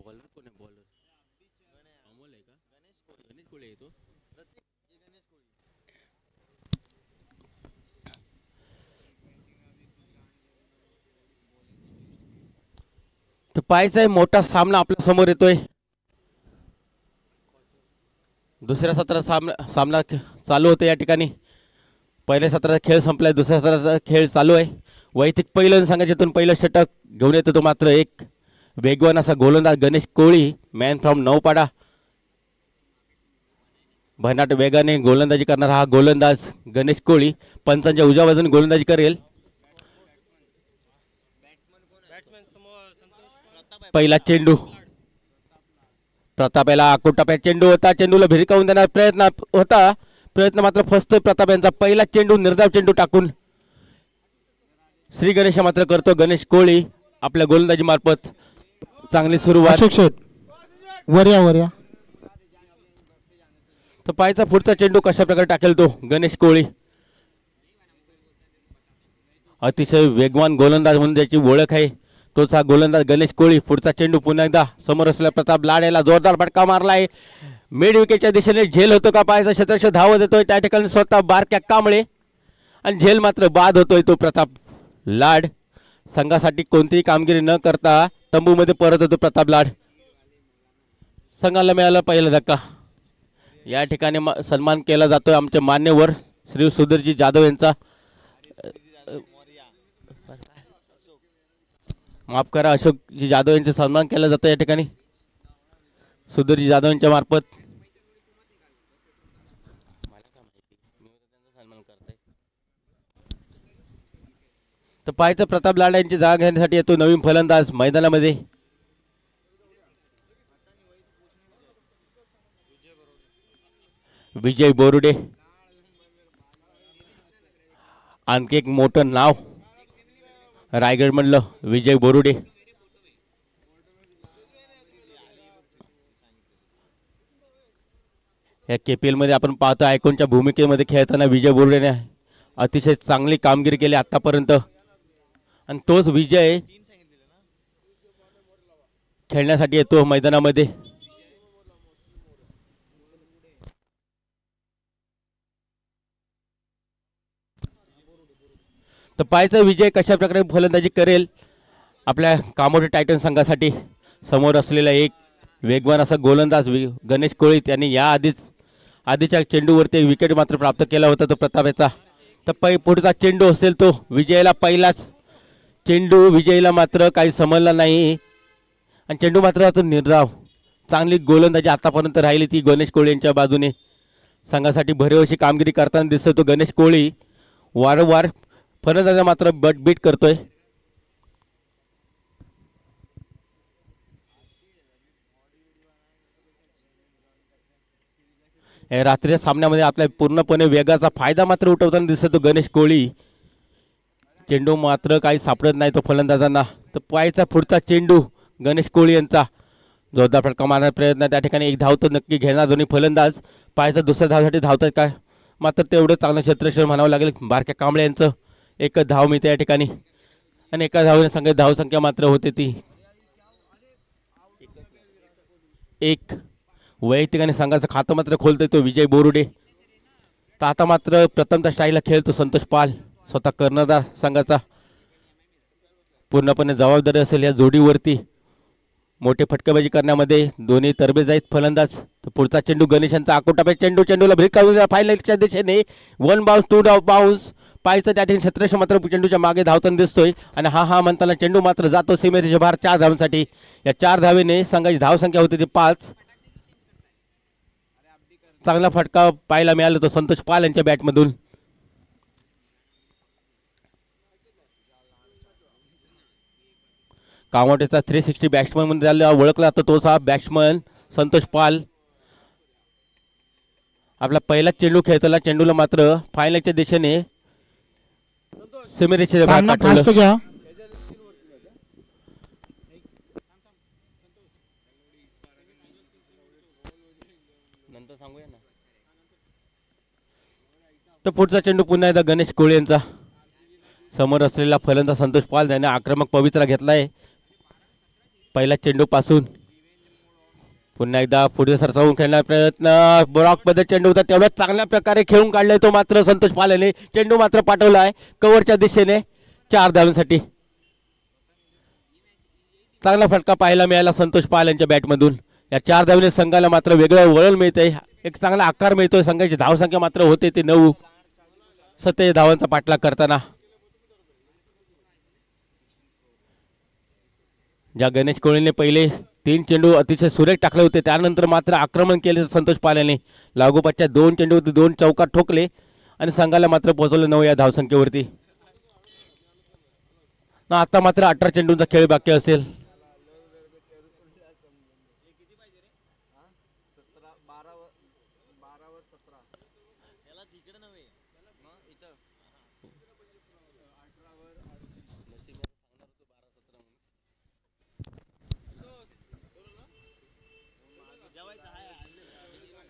बॉलर कोण आहे? बॉलर अमोल आहे का? गणेश कोळे आहे तो. तर पाहायचा आहे मोठा सामना आपल्या समोर येतोय. दुसऱ्या सत्रात सामना चालू होतो. या ठिकाणी पहिल्या सत्राचा खेळ संपलाय. दुसऱ्या सत्राचा खेळ चालू आहे. वैयक्तिक पहिलं संघाच्यातून पहिलं षटक घेऊन येतो तो मात्र एक वेगवान असा गोलंदाज गणेश कोळी मॅन फ्रॉम नौपाडा. भन्नाट वेगाने गोलंदाजी करणारा हा गोलंदाज गणेश कोळी पंचांच्या उजव्या बाजूने गोलंदाजी करेल. पहिला चेंडू प्रताप याला आकुटप्यात चेंडू होता. चेंडूला भिरकावून देणार प्रयत्न होता प्रयत्न मात्र फसतोय प्रताप यांचा. पहिला चेंडू निर्धाव चेंडू टाकून श्री गणेश मात्र करतो. गणेश कोळी आपल्या गोलंदाजी मार्फत चांगली सुरुवात. अशोक शेठ वऱ्या तर पायचा पुढचा चेंडू कशा प्रकारे टाकेल तो गणेश कोळी. अतिशय वेगवान गोलंदाज म्हणून ज्याची ओळख आहे तोच हा गोलंदाज गणेश कोळी. पुढचा चेंडू पुन्हा एकदा समोर असलेला प्रताप लाड याला जोरदार फटका मारलाय. मिड विकेटच्या दिशेने झेल होतो का पाहायचा. क्षेत्ररक्षक धावत येतोय त्या ठिकाणी स्वतः बारक्या कांबळे आणि झेल मात्र बाद होतोय तो प्रताप लाड. संघासाठी कोणतीही कामगिरी न करता तंबूमध्ये परत होतो प्रताप लाड. संघाला मिळाला पहिला धक्का. या ठिकाणी सन्मान केला जातोय आमचे मान्यवर श्री सुधीरजी जाधव यांचा. माफ करा, अशोकजी जाधव यांचा सन्मान केला जातो या ठिकाणी सुधीरजी जाधव यांच्या मार्फत. तर पाहायचं प्रताप लाड यांची जागा घेण्यासाठी येतो नवीन फलंदाज मैदानामध्ये. विजय बोरुडे, आणखी एक मोठं नाव रायगड मधलं विजय बोरुडे. या KPL मध्ये आपण पाहतो आयकॉनच्या भूमिकेमध्ये खेळताना विजय बोरुडेने अतिशय चांगली कामगिरी केली आतापर्यंत आणि तोच विजय खेळण्यासाठी येतो मैदानामध्ये. तर पाहायचा विजय कशा प्रकारे फलंदाजी करेल आपल्या कामोठे टायटन संघासाठी. समोर असलेला एक वेगवान असा गोलंदाज गणेश कोळी त्यांनी या आधीच्या चेंडूवरती एक विकेट मात्र प्राप्त केला होता तो प्रताप याचा. तर पुढचा चेंडू असेल तो विजयला. पहिलाच चेंडू विजयला मात्र काही समजला नाही आणि चेंडू मात्र तो निर्धाव. चांगली गोलंदाजी आतापर्यंत राहिली ती गणेश कोळी यांच्या बाजूने. संघासाठी भरीव अशी कामगिरी करताना दिसतो तो गणेश कोळी. वारंवार फलंदाजा मात्र बीट करतोय. रात्रीच्या सामन्यामध्ये आपल्या पूर्णपणे वेगाचा फायदा मात्र उठवताना दिसतो गणेश कोळी. चेंडू मात्र काही सापडत नाही तो फलंदाजांना. तर पाहायचा पुढचा चेंडू गणेश कोळी यांचा. जोरदार फटका मारण्याचा प्रयत्न. त्या ठिकाणी एक धाव तर नक्की घेणार दोन्ही फलंदाज. पाहायचा दुसऱ्या धावसाठी धावतात काय मात्र तेवढं चांगलं क्षेत्ररक्षण म्हणावं लागेल बारक्या कांबळे यांचं. एक धाव मिळते या ठिकाणी आणि एका धावने संख्या धावसंख्या मात्र होते ती एक. वैयक्तिकाने संघाचं खातं मात्र खोलतोय तो विजय बोरुडे. तर आता मात्र प्रथमतः स्टाईलला खेळतो संतोष पाल. स्वतः कर्णधार संघाचा पूर्णपणे जबाबदारी असेल या जोडीवरती. मोठे फटकेबाजी करण्यामध्ये दोन्ही तरबेज आहेत फलंदाज. तर पुढचा चेंडू गणेशांचा आकोटापे चेंडूला ब्रेक काढून फायनलच्या दिशेने 1 बाउन्स 2 बाउन्स. पाहायचं त्या ठिकाणी क्षेत्ररक्षक मात्र चेंडूच्या मागे धावताना दिसतोय आणि हा म्हणताना चेंडू मात्र जातो सीमेरेषेच्या बाहेर 4 धावांसाठी. या 4 धावेने संघाची धावसंख्या होती ती 5. चांगला फटका पाहायला मिळाला तो संतोष पाल यांच्या बॅटमधून. कामोठेचा 360 बॅट्समन म्हणून ओळखला जातो तोच हा बॅट्समन संतोष पाल. आपला पहिला चेंडू खेळताना चेंडूला मात्र फायनलच्या दिशेने सीमेरेषेच्या बाहेर पाठवलं. घ्या तर पुढचा चेंडू पुन्हा एकदा गणेश कोळी यांचा. समोर असलेला फलंदाज संतोष पाल याने आक्रमक पवित्रा घेतलाय पहिल्या चेंडू पासून. पुन्हा एकदा पुढे सरसावून खेळण्याचा प्रयत्न. ब्लॉक मध्ये चेंडू होता तेवढ्या चांगल्या प्रकारे खेळून काढलाय तो मात्र संतोष पाल याने. चेंडू मात्र पाठवलाय कव्हरच्या दिशेने 4 धावांसाठी. चांगला फटका पाहायला मिळाला संतोष पाल यांच्या बॅटमधून. या 4 धावांनी संघाला मात्र वेगळं वळण मिळतंय. एक चांगला आकार मिळतोय. संघाची धावसंख्या मात्र होते ते 9. 27 धावांचा पाठलाग करताना ज्या गणेश कोळीने पहिले 3 चेंडू अतिशय सुरेख टाकले होते त्यानंतर मात्र आक्रमण केले संतोष पाल यांनी. लागोपाठच्या 2 चेंडूवरती 2 चौकार ठोकले आणि संघाला मात्र पोहोचवलं 9 या धावसंख्येवरती. आता मात्र 18 चेंडूंचा खेळ बाकी असेल.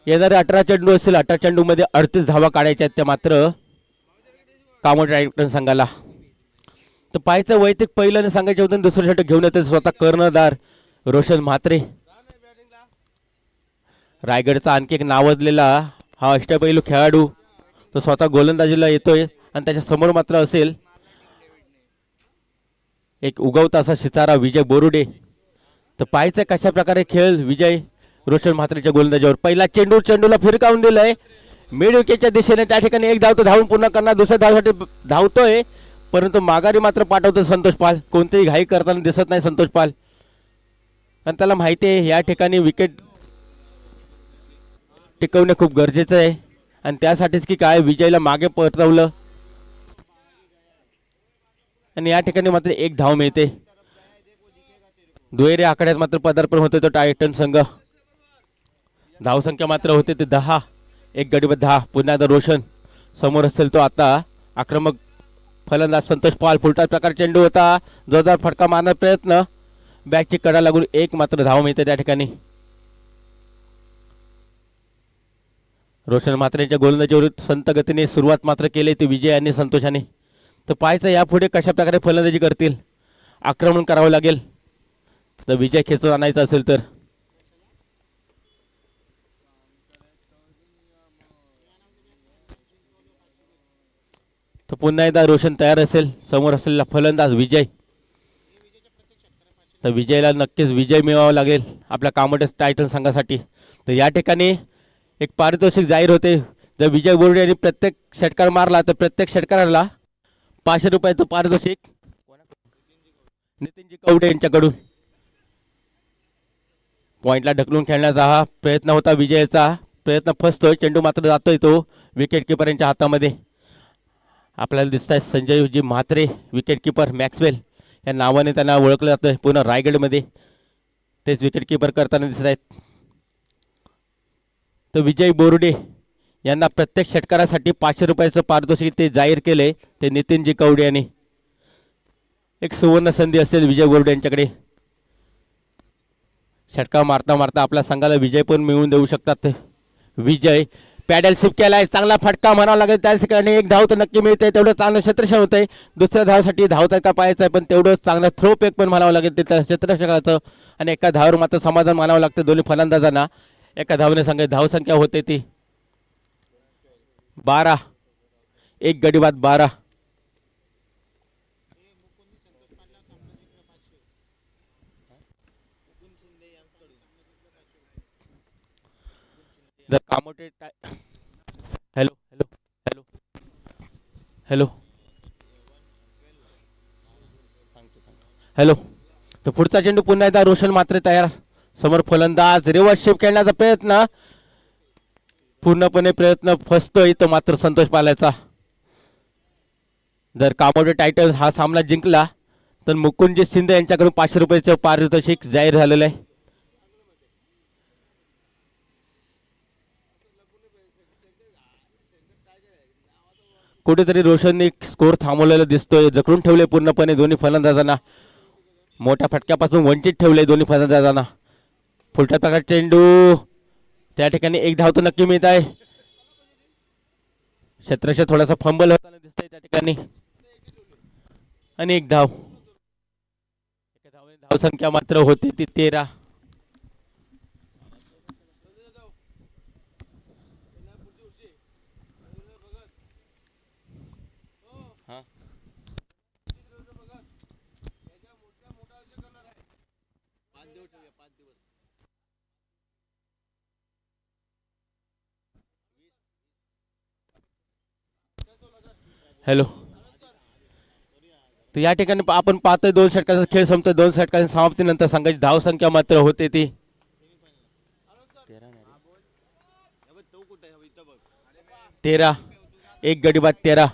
येणारे 18 चेंडू असतील. 18 चेंडू मध्ये 38 धावा काढायच्या आहेत त्या मात्र कामोटे टायटन संघाला. तर पाहायचं वैयक्तिक पहिल्याने सांगायचे होते दुसरं षटक घेऊन येते स्वतः कर्णधार रोशन म्हात्रे. रायगडचा आणखी एक नावाजलेला हा अष्टपैलू खेळाडू तो स्वतः गोलंदाजीला येतोय आणि त्याच्या समोर मात्र असेल एक उगवता असा सितारा विजय बोरुडे. तर पाहायचं कशा प्रकारे खेळ विजय रोशन म्हात्रेच्या गोलंदाजीवर. पहिला चेंडूला फिरकावून दिलंय मिड विकेटच्या दिशेने. त्या ठिकाणी एक धाव तो धावून पूर्ण करणार. दुसऱ्या धावसाठी धावतोय परंतु माघारी मात्र पाठवतो संतोष पाल. कोणतेही घाई करताना दिसत नाही संतोष पाल कारण त्याला माहिती आहे या ठिकाणी विकेट टिकवणे खूप गरजेचं आहे आणि त्यासाठीच की काय विजयला मागे परतवलं आणि या ठिकाणी मात्र एक धाव मिळते. दुहेरी आकड्यात मात्र पदार्पण होते तो टायटन संघ. धावसंख्या मात्र होते ते 10. एक गडीबद्ध 10. पुन्हा एकदा रोशन समोर असेल तो आता आक्रमक फलंदाज संतोष पाल. फुलटा प्रकार चेंडू होता जोरदार फटका मारण्याचा प्रयत्न बॅटची कडा लागून एक मात्र धाव मिळते त्या ठिकाणी. रोशन म्हात्रेच्या गोलंदाजीवर संत गतीने सुरुवात मात्र केली ती विजय आणि संतोषाने. तर पाहायचं यापुढे कशा प्रकारे फलंदाजी करतील. आक्रमण करावं लागेल तर विजय खेचून आणायचा असेल तर. तर पुन्हा एकदा रोशन तयार असेल. समोर असलेला फलंदाज विजय. तर विजयला नक्कीच विजय मिळवावा लागेल आपल्या कामोटे टायटन संघासाठी. तर या ठिकाणी एक पारितोषिक जाहीर होते. जर विजय बोर्डे यांनी प्रत्येक षटकार मारला तर प्रत्येक षटकाराला 500 रुपयाचं पारितोषिक नितीनजी कवडे यांच्याकडून. पॉइंटला ढकलून खेळण्याचा हा प्रयत्न होता विजयचा. प्रयत्न फसतोय. चेंडू मात्र जातोय तो विकेट किपर यांच्या हातामध्ये. आपल्याला दिसत आहे Sanjayji Mhatre wicket keeper Maxwell या नावाने त्यांना ओळखलं जातं. पुन्हा रायगडमध्ये तेच विकेट किपर करताना दिसत आहेत. तर विजय बोरुडे यांना प्रत्येक षटकारासाठी 500 रुपयाचं पारितोषिक ते जाहीर केले ते नितीनजी कवडे यांनी. एक सुवर्ण संधी असेल विजय बोरुडे यांच्याकडे. षटकार मारता मारता आपल्या संघाला विजय पण मिळवून देऊ शकतात. विजय पॅडल शिफ्ट केलाय. चांगला फटका म्हणावा लागेल त्या ठिकाणी. एक धाव तर नक्की मिळते. तेवढं चांगलं क्षेत्ररक्षण होतंय. दुसऱ्या धावसाठी धावताय का पाहायचं आहे पण तेवढं चांगलं थ्रो पेक पण म्हणावं लागेल तिथं क्षेत्ररक्षकाचं. आणि एका धावावर मात्र समाधान मानावं लागतं दोन्ही फलंदाजांना. एका धावने सांगा धावसंख्या होते ती 12. एक गडी बाद 12. जर Kamothe hello hello hello hello hello. तर पुढचा चेंडू पुन्हा एकदा रोशन मात्र तयार. समोर फलंदाज रिव्हर्स शिफ्ट खेळण्याचा प्रयत्न पूर्णपणे प्रयत्न फसतोय तो मात्र संतोष पालायचा. जर कामोटे टायटन्स हा सामना जिंकला तर मुकुंदजी शिंदे यांच्याकडून 500 रुपयाचं पारितोषिक जाहीर झालेलं आहे. कुठेतरी रोशनने स्कोर थांबवलेला दिसतोय. जखडून ठेवले पूर्णपणे दोन्ही फलंदाजांना. मोठ्या फटक्यापासून वंचित ठेवले दोन्ही फलंदाजांना. फुलटा प्रकार चेंडू त्या ठिकाणी एक धाव तर नक्की मिळत आहे. क्षेत्ररक्षक थोडासा फंबल होताना दिसतंय त्या ठिकाणी आणि एक धाव. धावसंख्या मात्र होती ती 13. हॅलो. तर या ठिकाणी आपण पाहतोय 2 षटकांचा खेळ संपतोय. 2 षटकांच्या समाप्तीनंतर संघाची धावसंख्या मात्र होते ती 13. एक गडी बाद 13.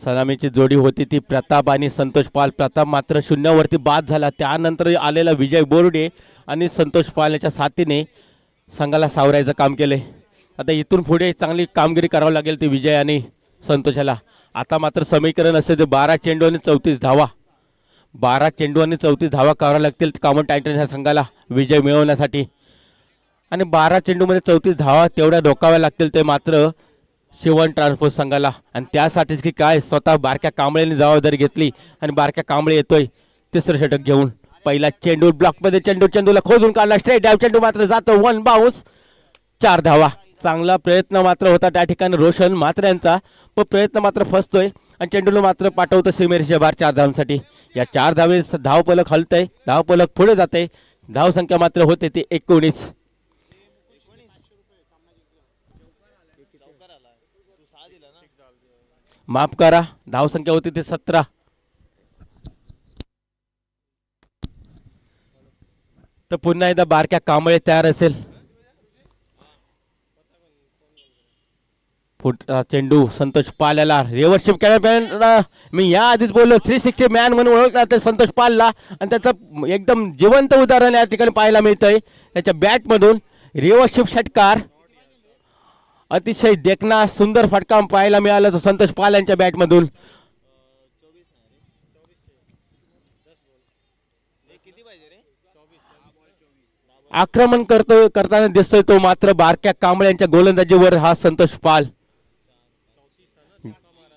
सलामीची जोडी होती ती प्रताप आणि संतोष पाल. प्रताप मात्र शून्यावरती बाद झाला. त्यानंतर आलेला विजय बोर्डे आणि संतोष पाल याच्या साथीने संघाला सावरायचं काम केले. आता इथून पुढे चांगली कामगिरी करावी लागेल ती विजय आणि संतोषाला. आता मात्र समीकरण असे ते 12 चेंडू आणि 34 धावा. 12 चेंडू आणि 34 धावा कराव्या लागतील कॉमोड टायटन्स ह्या संघाला विजय मिळवण्यासाठी. आणि 12 चेंडूमध्ये 34 धावा तेवढ्या डोकाव्या लागतील ते मात्र शिवण ट्रान्सपोर्ट संघाला. आणि त्यासाठीच की काय स्वतः बारक्या कांबळेने जबाबदारी घेतली आणि बारक्या कांबळे येतोय तिसरं षटक घेऊन. पहिला चेंडू ब्लॉकमध्ये चेंडूला खोदून काढला. स्ट्रेट डाव चेंडू मात्र जातो 1 बाउन्स. 4 धावा. चांगला प्रयत्न मात्र होता त्या ठिकाणी रोशन मात्र यांचा, पण प्रयत्न मात्र फसतोय आणि चेंडूला मात्र पाठवतो सीमेरेषेच्या बाहेर 4 धावांसाठी. या 4 धावे धावपलक हलतंय, धावपलक पुढे जाते. धाव संख्या मात्र होते ती 19. माफ करा, धाव संख्या होती ती 17. तर पुन्हा एकदा बारक्या कांबळे तयार असेल. चेंडू संतोष पाल याला रिव्हर्स शिफ्ट केला. मी या आधीच बोललो 360 मॅन म्हणून ओळखला तर संतोष पालला, आणि त्याचं एकदम जिवंत उदाहरण या ठिकाणी पाहायला मिळतंय. त्याच्या बॅटमधून रिव्हर्स शिफ्ट षटकार अतिशय देखणा सुंदर फटका पाहायला मिळाला तो संतोष पाल यांच्या बॅटमधून. आक्रमण करताना दिसतोय तो मात्र बारक्या कांबळ्यांच्या गोलंदाजीवर हा संतोष पाल.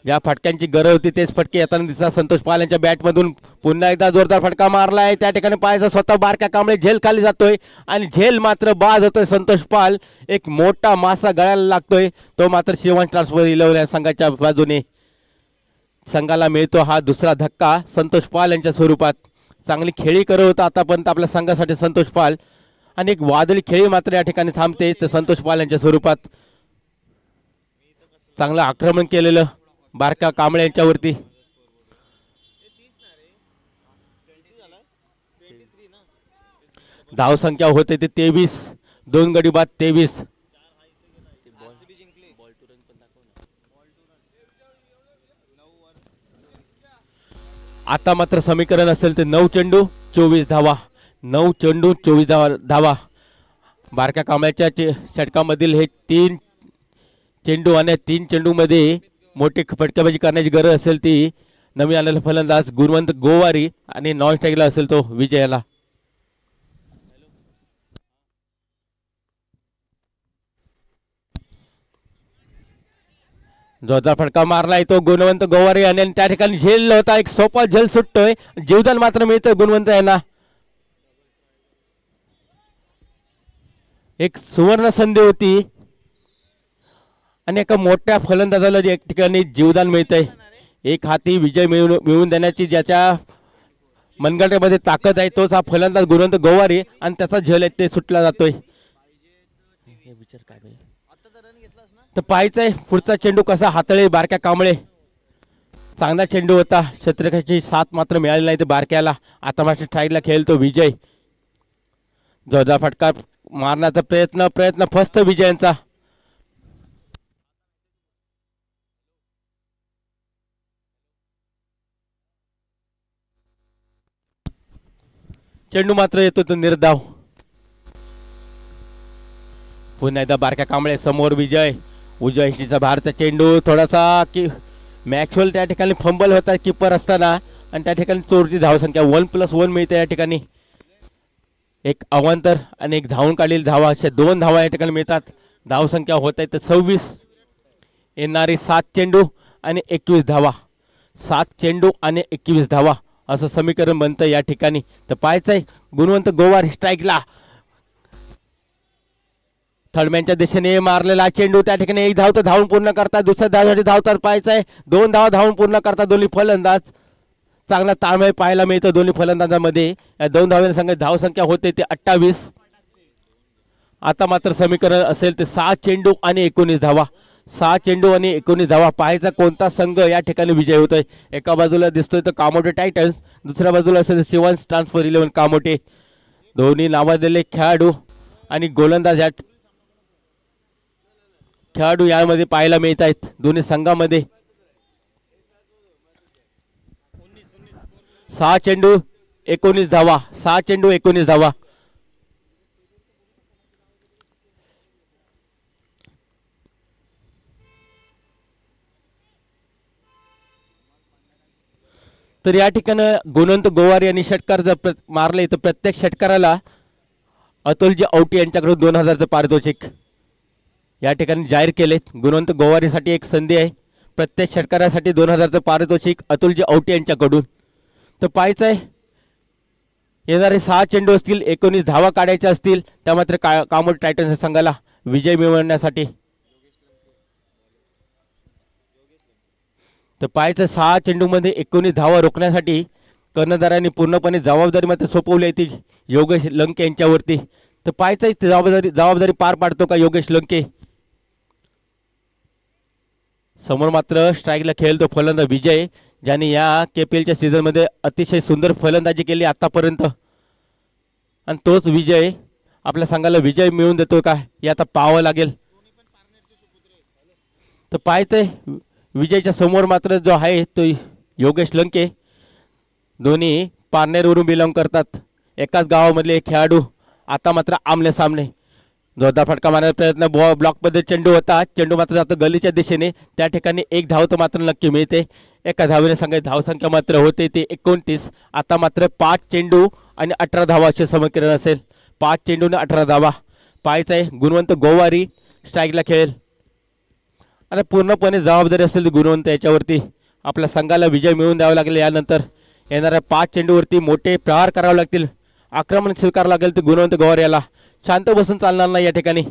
ज्या फटक्यांची गरज होती तेच फटके येताना दिसतात संतोष पाल यांच्या बॅटमधून. पुन्हा एकदा जोरदार फटका मारलाय त्या ठिकाणी पाहायचा स्वतः बारक्या कांबळे झेल खाली जातोय आणि झेल मात्र बाद होतोय. संतोष पाल एक मोठा मासा गळ्याला लागतोय तो मात्र शिवण ट्रान्सफर 11 संघाच्या बाजूने. संघाला मिळतो हा दुसरा धक्का संतोष पाल यांच्या स्वरूपात. चांगली खेळी करत होता आतापर्यंत आपल्या संघासाठी संतोष पाल, आणि एक वादळी खेळी मात्र या ठिकाणी थांबते तर संतोष पाल यांच्या स्वरूपात. चांगलं आक्रमण केलेलं बारक्या कांबळे यांच्यावरती. धाव संख्या होते ते 23. 2 गडी बाद 23. आता मात्र समीकरण असेल ते 9 चेंडू 24 धावा. 9 चेंडू 24 धावा. बारक्या कांबळ्याच्या षटकामधील हे 3 चेंडू आणि 3 चेंडूमध्ये मोठी फटकेबाजी करण्याची गरज असेल ती नवीन आलेला फलंदाज गुणवंत गोवारी, आणि नॉन स्ट्राईकला असेल तो विजयाला. जोरदार फटका मारलाय तो गुणवंत गोवारी, आणि त्या ठिकाणी झेल होता एक सोपा झेल सुटतोय. जीवदान मात्र मिळतोय गुणवंत यांना. एक सुवर्ण संधी होती आणि एका मोठ्या फलंदाजाला एक ठिकाणी जीवदान मिळतंय. एक हाती विजय मिळवून देण्याची ज्याच्या मनगटामध्ये ताकद आहे तोच हा फलंदाज गुणवंत गोवारी, आणि त्याचा झेल आहे ते सुटला जातोय. तर पाहायचंय पुढचा चेंडू कसा हाताळे बारक्या कांबळे. चांगला चेंडू होता, क्षेत्ररक्षकाची साथ मात्र मिळाली नाही ते बारक्याला. आता मात्र स्ट्राईकला खेळतो विजय. जोरदार फटका मारण्याचा प्रयत्न फसतो विजयांचा. चेंडू मात्र येतो तो निर्धाव. पुन्हा एकदा बारक्या कांबळे समोर विजय. उजव्या हिशीचा भारचा चेंडू थोडासा की मॅक्सवेल त्या ठिकाणी फंबल होता किपर असताना, आणि त्या ठिकाणी चोरची धावसंख्या 1+1 मिळते या ठिकाणी. एक अवांतर आणि एक धावून काढलेली धावा, अशा 2 धावा या ठिकाणी मिळतात. धावसंख्या होत आहे तर 26. येणारी 7 चेंडू आणि 21 धावा. 7 चेंडू आणि 21 धावा असं समीकरण बनतं या ठिकाणी. तर पाहायचंय गुणवंत गोवारी स्ट्राईकला थर्डमॅनच्या दिशेने मारलेला चेंडू त्या ठिकाणी 1 धाव तर धावून पूर्ण करतात. दुसऱ्या धावासाठी धावतात पाहायचंय 2 धावा धावून पूर्ण करतात दोन्ही फलंदाज. चांगला ताळमेळ पाहायला मिळतो दोन्ही फलंदाजांमध्ये. या 2 धावांसंग धावसंख्या होते ते 28. आता मात्र समीकरण असेल ते 6 चेंडू आणि 19 धावा. 6 चेंडू आणि 19 धावा. पाहायचा कोणता संघ या ठिकाणी विजय होतोय. एका बाजूला दिसतोय तर कामोटे टायटन्स, दुसऱ्या बाजूला असेल शिवण ट्रान्सफर 11 कामोटे. दोन्ही नावाजलेले खेळाडू आणि गोलंदाज या खेळाडू यामध्ये पाहायला मिळत आहेत दोन्ही संघामध्ये. 6 चेंडू 19 धावा, 6 चेंडू 19 धावा. तर या ठिकाणी गुणवंत गोवारी यांनी षटकार जर मारले तर प्रत्येक षटकाराला अतुलजी औटी यांच्याकडून 2000चं पारितोषिक या ठिकाणी जाहीर केले. गुणवंत गोवारीसाठी एक संधी आहे. प्रत्येक षटकारासाठी 2000चं पारितोषिक अतुलजी औटी यांच्याकडून. तर पाहायचं आहे येणारे 6 चेंडू असतील, 19 धावा काढायच्या असतील, त्या मात्र कामोड टायटन्स संघाला विजय मिळवण्यासाठी. तर पाहायचं 6 चेंडूमध्ये 19 धावा रोखण्यासाठी कर्णधारांनी पूर्णपणे जबाबदारी मात्र सोपवली आहे ती योगेश लंके यांच्यावरती. तर पाहायचं जबाबदारी पार पाडतो का योगेश लंके. समोर मात्र स्ट्राईकला खेळतो फलंदाज विजय, ज्याने या KPLच्या सीझनमध्ये अतिशय सुंदर फलंदाजी केली आतापर्यंत. आणि तोच विजय आपल्या संघाला विजय मिळवून देतो का हे आता पाहावं लागेल. तर पाहायचंय विजयच्या समोर मात्र जो आहे तो योगेश लंके. दोन्ही पारनेरवरून बिलॉंग करतात, एकाच गावामधले खेळाडू. आता मात्र आमने सामने जोरदार फटका मारण्याचा प्रयत्न, ब्लॉकमध्ये चेंडू होता, चेंडू मात्र जातो गलीच्या दिशेने. त्या ठिकाणी एक धाव तर मात्र नक्की मिळते. एका धावेने संघाची धावसंख्या मात्र होते ती 29. आता मात्र 5 चेंडू आणि 18 धावा असे समीकरण असेल. 5 चेंडू आणि 18 धावा. पाहायचं आहे गुणवंत गोवारी स्ट्राईकला खेळेल आणि पूर्णपणे जबाबदारी असेल गुणवंत याच्यावरती. आपल्या संघाला विजय मिळवून द्यावा लागेल. यानंतर येणाऱ्या 5 चेंडूवरती मोठे प्रहार करावे लागतील, आक्रमण स्वीकारावं लागेल ते गुणवंत गोवारी याला. शांत बसून चालणार नाही या ठिकाणी.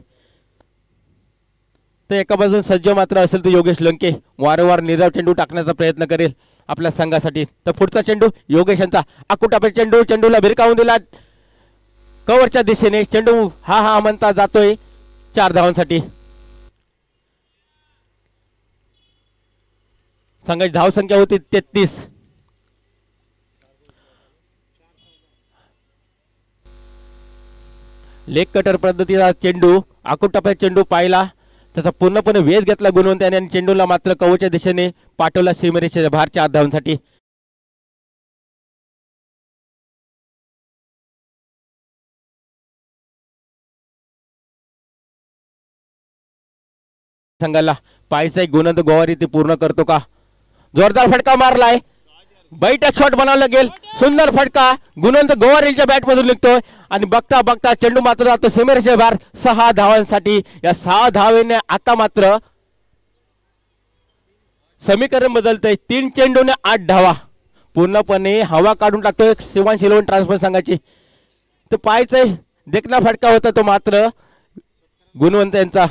तर एका बाजून सज्ज मात्र असेल तर योगेश लंके वारंवार निर्धाव चेंडू टाकण्याचा प्रयत्न करेल आपल्या संघासाठी. तर पुढचा चेंडू योगेश यांचा आकुटापे चेंडू, चेंडूला भिरकावून दिला कव्हरच्या दिशेने. चेंडू हा म्हणता जातोय 4 धावांसाठी. संघाची धावसंख्या होती 33. लेग कटर पद्धतीचा चेंडू, आकुटप्प्यात चेंडू पाहिला, त्याचा पूर्णपणे वेध घेतला गुणवंताने आणि चेंडूला मात्र कवच्या दिशेने पाठवला सीमेरेषेच्या बाहेर 4 धावांसाठी. संघाला पाहायचंय गुणवंत गोवारी ते पूर्ण करतो का. जोरदार फटका मारलाय, बैठक शॉट बनवला गेल, सुंदर फटका गुणवंत गोवारीच्या बॅट मधून निघतोय आणि बघता बघता चेंडू मात्र जातो सीमेरेषेच्या बाहेर 6 धावांसाठी. या 6 धावेने आता मात्र समीकरण बदलतंय. 3 चेंडूने 8 धावा पूर्णपणे हवा काढून टाकतोय शिवांश इलेव्हन ट्रान्सफर संघाची. तर पाहायचंय देखना फटका होता तो मात्र गुणवंत यांचा.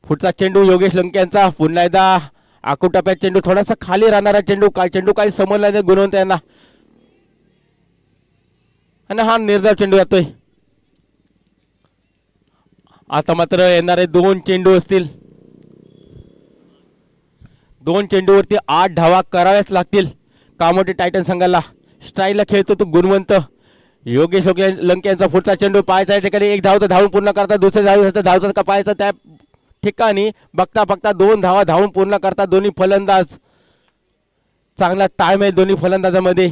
पुढचा चेंडू योगेश लंके यांचा. पुन्हा एकदा आकुटप्प्यात चेंडू, थोडासा खाली राहणारा चेंडू, चेंडू काही समजला नाही गुणवंत यांना आणि हा निर्धाव चेंडू जातोय. आता मात्र येणारे 2 चेंडू असतील. 2 चेंडूवरती 8 धावा कराव्याच लागतील कामोटे टायटन संघाला. स्ट्राईकला खेळतो तो गुणवंत योगेश लंके यांचा. पुढचा चेंडू पाहायचा या ठिकाणी 1 धाव तर धावून पूर्ण करता, दुसऱ्या धावतात का पाहायचं त्या ठिकाणी. बघता बघता 2 धावा धावून पूर्ण करतात दोन्ही फलंदाज. चांगला टाइम आहे दोन्ही फलंदाजामध्ये.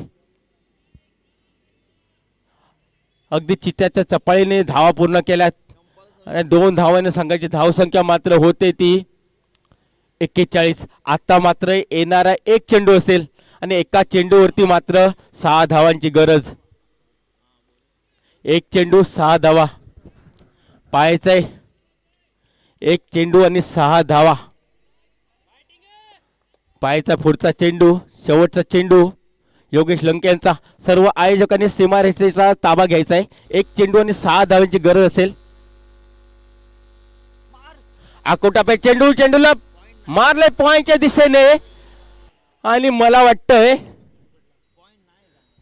अगदी चित्त्याच्या चपाळीने धावा पूर्ण केल्यात आणि 2 धावाने संघाची धावसंख्या मात्र होते ती 41. आता मात्र येणारा 1 चेंडू असेल आणि एका चेंडूवरती मात्र 6 धावांची गरज. 1 चेंडू 6 धावा. पाहायचंय 1 चेंडू आणि 6 धावा. पाहायचा पुढचा चेंडू, शेवटचा चेंडू योगेश लंके यांचा. सर्व आयोजकांनी सीमारेषेचा ताबा घ्यायचा आहे. 1 चेंडू आणि 6 धावांची गरज असेल. आकोटापे चेंडू, चेंडूला मारले पॉइंटच्या दिशेने आणि मला वाटतंय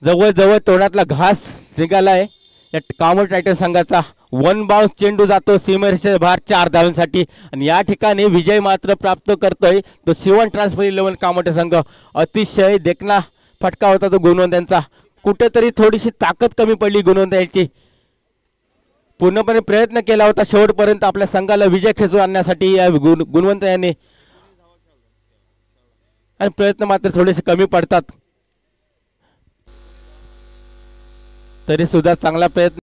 जवळजवळ तोंडातला घास निघालाय या कामोड टायटन संघाचा. 1 बाउन्स चेंडू जातो सीमेरेषेच्या बाहेर 4 धावांसाठी आणि या ठिकाणी विजय मात्र प्राप्त करतोय तो शिवण ट्रान्सफर 11 कामोटे संघ. अतिशय देखना फटका होता तो गुणवंत यांचा. कुठेतरी थोडीशी ताकद कमी पडली गुणवंत यांची. पूर्णपणे प्रयत्न केला होता शेवटपर्यंत आपल्या संघाला विजय खेचून आणण्यासाठी या गुणवंत यांनी, आणि प्रयत्न मात्र थोडेसे कमी पडतात. तरी सुद्धा चांगला प्रयत्न